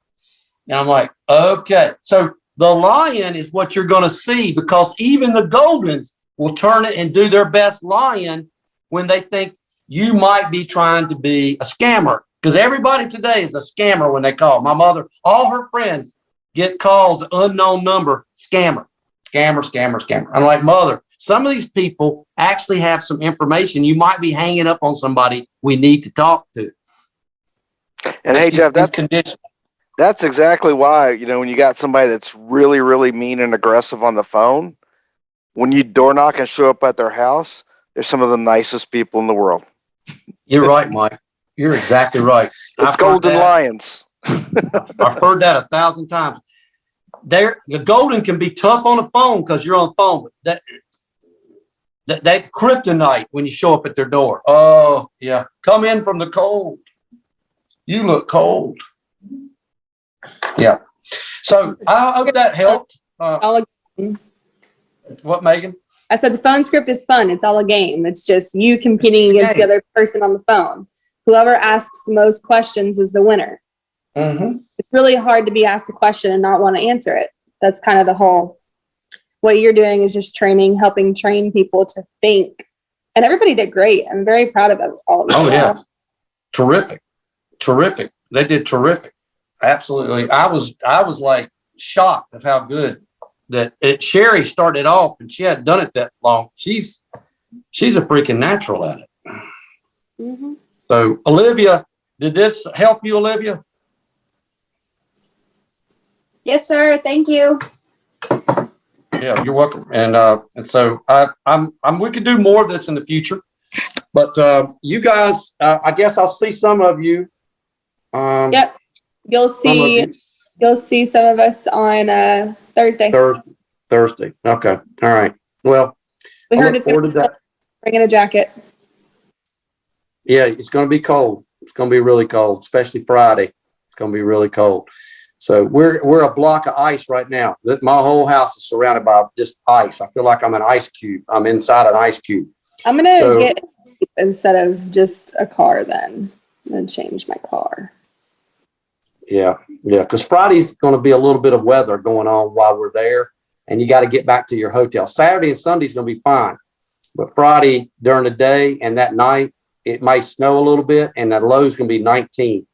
Speaker 4: And I'm like, okay. So the lion is what you're going to see, because even the goldens will turn it and do their best lion when they think you might be trying to be a scammer. Because everybody today is a scammer when they call. My mother, all her friends get calls, unknown number, scammer. I'm like, Mother, some of these people actually have some information. You might be hanging up on somebody we need to talk to.
Speaker 3: And hey, Jeff, that's exactly why, when you got somebody that's really, really mean and aggressive on the phone, when you door knock and show up at their house, they're some of the nicest people in the world.
Speaker 4: You're right, Mike. You're exactly right.
Speaker 3: It's golden lions.
Speaker 4: I've heard that 1,000 times. The golden can be tough on the phone because you're on the phone. But that kryptonite when you show up at their door. Oh, yeah. Come in from the cold. You look cold. Yeah. So I hope that helped. What, Megan?
Speaker 12: I said the phone script is fun. It's all a game. It's just you competing against the other person on the phone. Whoever asks the most questions is the winner.
Speaker 4: Mm-hmm.
Speaker 12: It's really hard to be asked a question and not want to answer it. That's kind of the whole, what you're doing is just helping train people to think. And everybody did great. I'm very proud of all of you.
Speaker 4: Oh, yeah. Terrific. They did terrific. Absolutely. I was like shocked of how good Sherry started off, and she hadn't done it that long. She's a freaking natural at it.
Speaker 12: Mm-hmm.
Speaker 4: So Olivia, did this help you, Olivia?
Speaker 12: Yes, sir. Thank you.
Speaker 4: Yeah, you're welcome. And so we could do more of this in the future, but you guys, I guess I'll see some of you.
Speaker 12: Yep. You'll see some of us on Thursday.
Speaker 4: Thursday. Okay. All right. Well,
Speaker 12: we heard it's bringing a jacket.
Speaker 4: Yeah, it's going to be cold. It's going to be really cold, especially Friday. It's going to be really cold. So we're a block of ice right now. My whole house is surrounded by just ice. I feel like I'm an ice cube. I'm inside an ice cube.
Speaker 12: I'm going to get instead of just a car then. I'm going to change my car.
Speaker 4: Yeah, because Friday's going to be a little bit of weather going on while we're there, and you got to get back to your hotel. Saturday and Sunday's going to be fine, but Friday during the day and that night, it might snow a little bit, and the low's going to be 19.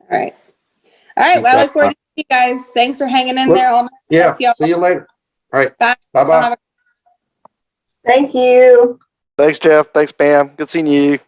Speaker 12: All right. Well, I look forward to seeing you guys. Thanks for hanging in there.
Speaker 4: See you later. All right.
Speaker 12: Bye.
Speaker 7: Thank you.
Speaker 3: Thanks, Jeff. Thanks, Pam. Good seeing you.